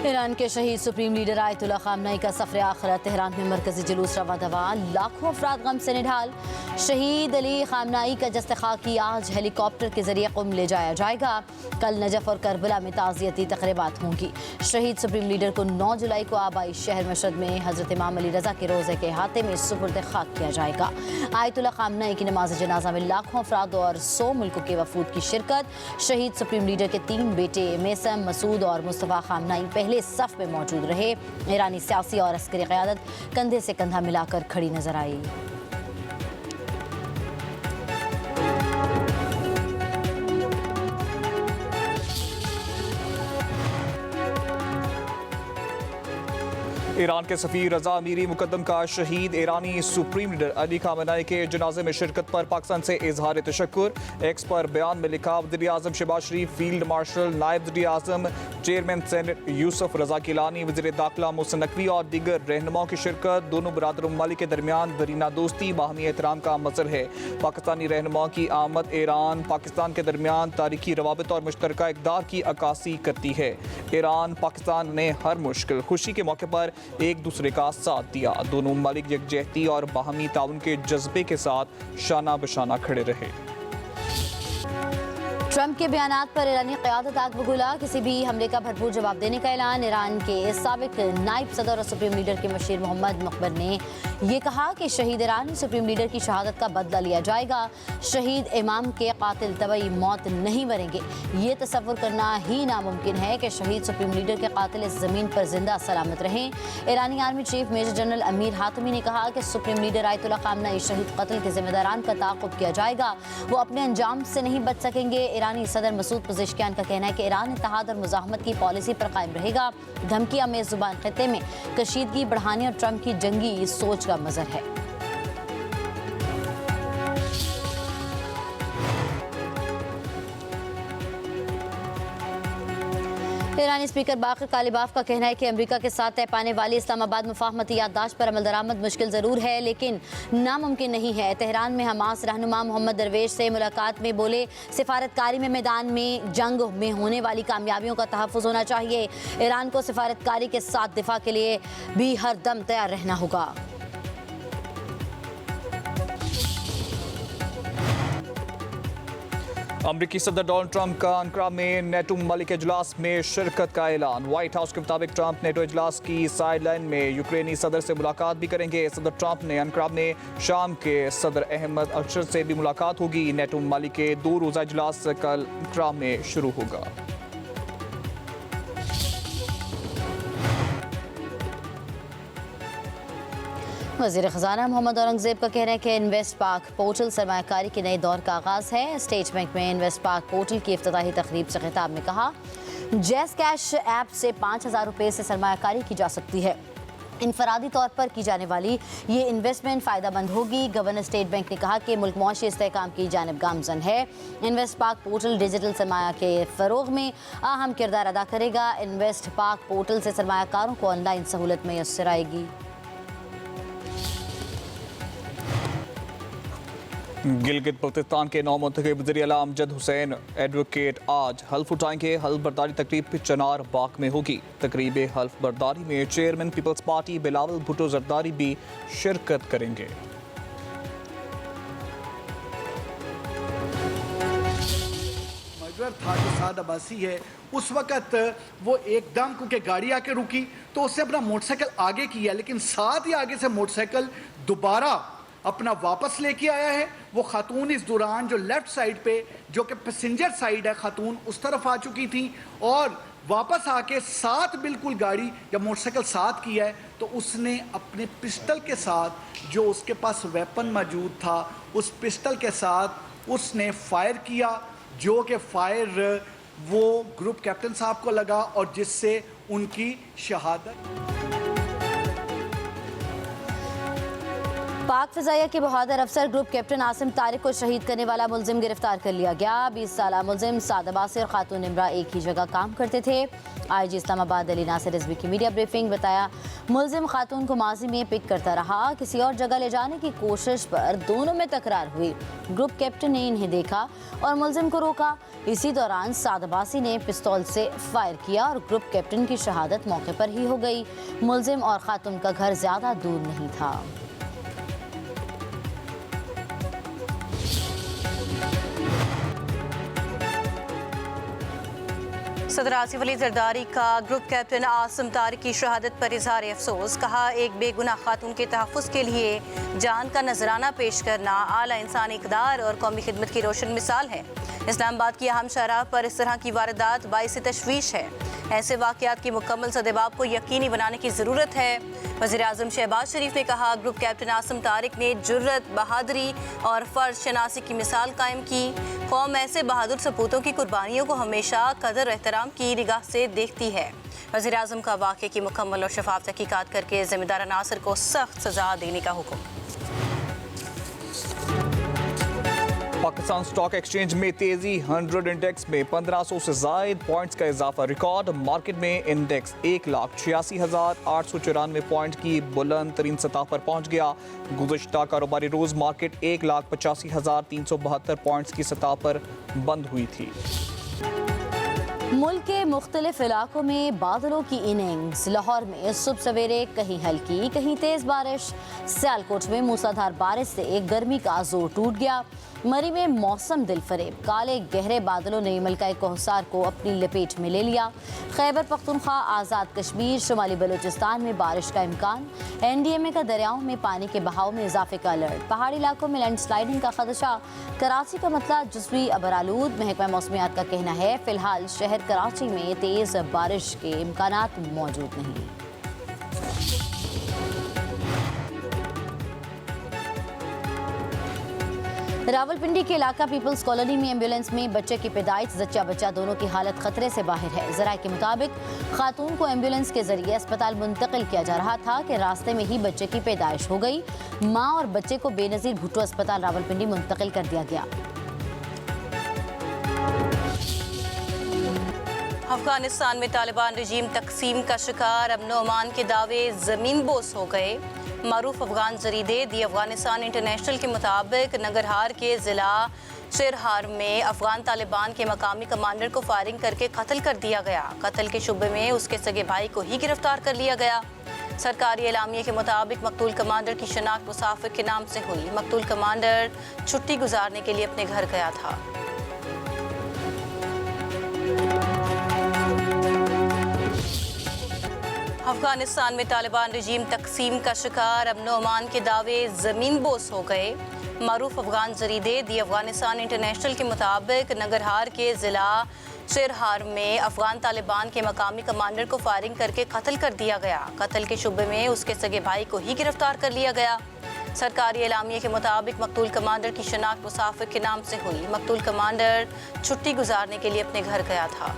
Iran के शहीद supreme leader Ayatollah Khamenei का सफर आखिरत। तेहरान में मरकजी जुलूस रवा दवा, लाखों अफराद गम से निढाल। शहीद अली खामनेई का जस्ते खाकी आज हेलीकॉप्टर के जरिए कुम ले जाया जाएगा। कल नजफ और करबला में ताज़ियती तकरीबात होंगी। शहीद सुप्रीम लीडर को 9 जुलाई को आबाई शहर मशहद में हजरत इमाम अली रजा के रोज़े के अहाते में सुपुर्द खाक किया जाएगा। आयतुल्लाह खामनेई की नमाज जनाजा में लाखों अफराद और 100 मुल्कों के वफूद की शिरकत। शहीद सुप्रीम लीडर के 3 बेटे मेसम, मसूद और मुस्तफ़ा खामनेई पहले सफ में मौजूद रहे। ईरानी सियासी और अस्करी क़यादत कंधे से कंधा मिलाकर खड़ी नजर आई। ईरान के सफ़ीर रजा अमीरी मुकद्दम का शहीद ईरानी सुप्रीम लीडर अली खामनेई के जनाजे में शिरकत पर पाकिस्तान से इजहार तशक्कुर। एक्स पर बयान में लिखा, वज़ीर आज़म शहबाज शरीफ, फील्ड मार्शल, नायब वज़ीर आज़म, चेयरमैन सेनेट यूसुफ रजा गिलानी, वज़ीर दाखिला मोहसिन नकवी और दीगर रहनुमाओं की शिरकत। दोनों बरादर ममालिक के दरमियान दरीना दोस्ती, बाहमी एहतराम का मज़हर है। पाकिस्तानी रहनुमाओं की आमद ईरान पाकिस्तान के दरमियान तारीखी रवाबित और मुश्तरका इक़दार की अक्कासी करती है। ईरान पाकिस्तान ने हर मुश्किल खुशी के मौके पर एक दूसरे का साथ दिया। दोनों ममालिक यकजहती और बाहमी ताउन के जज्बे के साथ शाना बशाना खड़े रहे। ट्रंप के बयानात पर ईरानी क़यादत आग बगुला, किसी भी हमले का भरपूर जवाब देने का ऐलान। ईरान के साबिक नायब सदर और सुप्रीम लीडर के मशीर मोहम्मद मुखबर ने ये कहा कि शहीद ईरानी सुप्रीम लीडर की शहादत का बदला लिया जाएगा। शहीद इमाम के कातिल तबई मौत नहीं मरेंगे। ये तसव्वुर करना ही नामुमकिन है कि शहीद सुप्रीम लीडर के कातिल इस ज़मीन पर जिंदा सलामत रहें। ईरानी army chief major general Amir Hatami ने कहा कि सुप्रीम लीडर आयतुल्लाह खामनेई शहीद कत्ल के जिम्मेदारान का ताक़ुब किया जाएगा। वो अपने अंजाम से नहीं बच सकेंगे। ईरानी सदर मसूद पज़ेश्कियान का कहना है कि ईरान इत्तेहाद और मुज़ाहमत की पॉलिसी पर कायम रहेगा। धमकियां में ज़ुबान खित्ते में कशीदगी बढ़ाने और ट्रंप की जंगी सोच का मज़हर है। ईरानी स्पीकर बाकर कालिबाफ का कहना है कि अमेरिका के साथ तय पाने वाली इस्लामाबाद मुफाहमती याददाश्त पर अमल दरामद मुश्किल ज़रूर है, लेकिन नामुमकिन नहीं है। तेहरान में हमास रहनुमा मोहम्मद दरवेश से मुलाकात में बोले, सिफारतकारी में मैदान में जंग में होने वाली कामयाबियों का तहफ़्फ़ुज़ होना चाहिए। ईरान को सिफारतकारी के साथ दिफा के लिए भी हर दम तैयार रहना होगा। अमरीकी सदर डोनाल्ड ट्रंप का अंकारा में नेटो ममालिक इजलास में शिरकत का ऐलान। व्हाइट हाउस के मुताबिक ट्रंप नेटो इजलास की साइडलाइन में यूक्रेनी सदर से मुलाकात भी करेंगे। सदर ट्रंप ने अंकारा में शाम के सदर अहमद अशर से भी मुलाकात होगी। नेटो ममालिक के 2 रोज़ा इजलास कल अंकारा में शुरू होगा। वज़ीर ख़ज़ाना मोहम्मद औरंगज़ेब का कहना है कि इन्वेस्ट पाक पोर्टल सरमायाकारी के नए दौर का आगाज़ है। स्टेट बैंक में इन्वेस्ट पाक पोर्टल की इफ्तिताही तकरीब से खिताब में कहा, जैज़ कैश ऐप से 5,000 रुपये से सरमायाकारी की जा सकती है। इनफरादी तौर पर की जाने वाली ये इन्वेस्टमेंट फ़ायदेमंद होगी। गवर्नर स्टेट बैंक ने कहा कि मुल्क मुआशी इस्तेहकाम की जानिब गामज़न है। इन्वेस्ट पाक पोर्टल डिजिटल सरमाया के फ़रोग़ में अहम किरदार अदा करेगा। इन्वेस्ट पाक पोर्टल से सरमायाकारों को ऑनलाइन सहूलत मैसर आएगी। गिलगित बल्तिस्तान के नौमुंतखब वज़ीर आला अमजद हुसैन एडवोकेट आज हल्फ उठाएंगे। हल्फ बर्दारी तकरीब चनार बाग में होगी। तकरीब हल्फ बर्दारी में चेयरमैन पीपल्स पार्टी बिलावल भुट्टो जरदारी भी शिरकत करेंगे। था जो साद अब्बासी है, उस वक़्त वो एकदम क्योंकि गाड़ी आके रुकी तो उससे अपना मोटरसाइकिल आगे किया, लेकिन साथ ही आगे से मोटरसाइकिल दोबारा अपना वापस लेके आया है। वो खातून इस दौरान जो लेफ्ट साइड पे जो कि पैसेंजर साइड है, खातून उस तरफ आ चुकी थी और वापस आके साथ बिल्कुल गाड़ी या मोटरसाइकिल साथ किया है तो उसने अपने पिस्टल के साथ जो उसके पास वेपन मौजूद था उस पिस्टल के साथ उसने फायर किया, जो कि फायर वो ग्रुप कैप्टन साहब को लगा और जिससे उनकी शहादत। पाक फिजाइया के बहादुर अफसर ग्रुप कैप्टन आसिम तारिक को शहीद करने वाला मुलजिम गिरफ्तार कर लिया गया। 20 साला मुलजिम साद अब्बासी और खातून इमरा एक ही जगह काम करते थे। IG इस्लामाबाद अली नासिर रिजवी की मीडिया ब्रीफिंग बताया, मुलजिम खातून को माजी में पिक करता रहा। किसी और जगह ले जाने की कोशिश पर दोनों में तकरार हुई। ग्रुप कैप्टन ने इन्हें देखा और मुलजिम को रोका। इसी दौरान साद अब्बासी ने पिस्तौल से फायर किया और ग्रुप कैप्टन की शहादत मौके पर ही हो गई। मुलजिम और खातून का घर ज्यादा दूर नहीं था। सदर आसिफ अली जरदारी का ग्रुप कैप्टन आसिम तारिक की शहादत पर इजहार अफसोस। कहा, एक बेगुनाह खातून के तहफ़्फ़ुज़ के लिए जान का नजराना पेश करना आला इंसानी इक़दार और कौमी खिदमत की रोशन मिसाल है। इस्लामाबाद की अहम शहराह पर इस तरह की वारदात बाइस तशवीश है। ऐसे वाक़यात की मुकम्मल सदेबाब को यकीनी बनाने की ज़रूरत है। वज़ीर-ए-आज़म शहबाज शरीफ ने कहा, ग्रुप कैप्टन आसिम तारिक ने जुर्रत, बहादुरी और फ़र्ज शनासी की मिसाल कायम की। कौम ऐसे बहादुर सपूतों की कुर्बानियों को हमेशा कदर एहतराम की निगाह से देखती है। वज़ीर-ए-आज़म का वाक़े की मुकम्मल और शफाफ तहकीकात करके ज़िम्मेदार अनासर को सख्त सज़ा देने का हुक्म। पाकिस्तान स्टॉक एक्सचेंज में तेजी, 100 इंडेक्स में 1500 से जायद पॉइंट्स का इजाफा रिकॉर्ड। मार्केट में इंडेक्स 1,86,894 पॉइंट की बुलंद तरीन सतह पर पहुंच गया। गुज़श्ता कारोबारी रोज मार्केट 1,85,372 पॉइंट्स की सतह पर बंद हुई थी। मुल्क के मुख्तलिफ इलाकों में बादलों की इनिंग्स। लाहौर में सुबह सवेरे कहीं हल्की कहीं तेज बारिश। सियालकोट में मूसलाधार बारिश से एक गर्मी का जोर टूट गया। मरी में मौसम दिलफरेब, काले गहरे बादलों ने मलका कोहसार को अपनी लपेट में ले लिया। खैबर पख्तूनख्वा, आज़ाद कश्मीर, शुमाली बलूचिस्तान में बारिश का इम्कान। NDMA का दरियाओं में पानी के बहाव में इजाफे का अलर्ट। पहाड़ी इलाकों में लैंडस्लाइडिंग का खदशा। कराची का मतला जुज़वी अबरालूद। महकमा मौसमियात का कहना है, फिलहाल शहर कराची में तेज बारिश के इम्कानात मौजूद नहीं। रावलपिंडी के इलाका पीपल्स कॉलोनी में एम्बुलेंस में बच्चे की पैदाइश, जच्चा बच्चा दोनों की हालत खतरे से बाहर है। ज़राए के मुताबिक खातून को एम्बुलेंस के जरिए अस्पताल मुंतकिल किया जा रहा था कि रास्ते में ही बच्चे की पैदाइश हो गई। माँ और बच्चे को बेनज़ीर भुट्टो अस्पताल रावलपिंडी मुंतकिल कर दिया गया। अफगानिस्तान में तालिबान रजीम तकसीम का शिकार। अमन और अमान के दावे ज़मीन बोस हो गए। मारूफ अफगान जरीदे दी अफगानिस्तान इंटरनेशनल के मुताबिक नंगरहार के ज़िला शेरहार में अफगान तालिबान के मकामी कमांडर को फायरिंग करके कत्ल कर दिया गया। कत्ल के शुबे में उसके सगे भाई को ही गिरफ्तार कर लिया गया। सरकारी एलामिया के मुताबिक मकतूल कमांडर की शनाख्त मुसाफिर के नाम से हुई। मकतूल कमांडर छुट्टी गुजारने के लिए अपने घर गया था। अफगानिस्तान में तालिबान रजीम तकसीम का शिकार। अमन और अमान के दावे ज़मीन बोस हो गए। मारूफ अफगान जरीदे दी अफगानिस्तान इंटरनेशनल के मुताबिक नंगरहार के ज़िला शेरहार में अफगान तालिबान के मकामी कमांडर को फायरिंग करके कत्ल कर दिया गया। कत्ल के शुबे में उसके सगे भाई को ही गिरफ्तार कर लिया गया। सरकारी एलामिया के मुताबिक मकतूल कमांडर की शनाख्त मुसाफिर के नाम से हुई। मकतूल कमांडर छुट्टी गुजारने के लिए अपने घर गया था।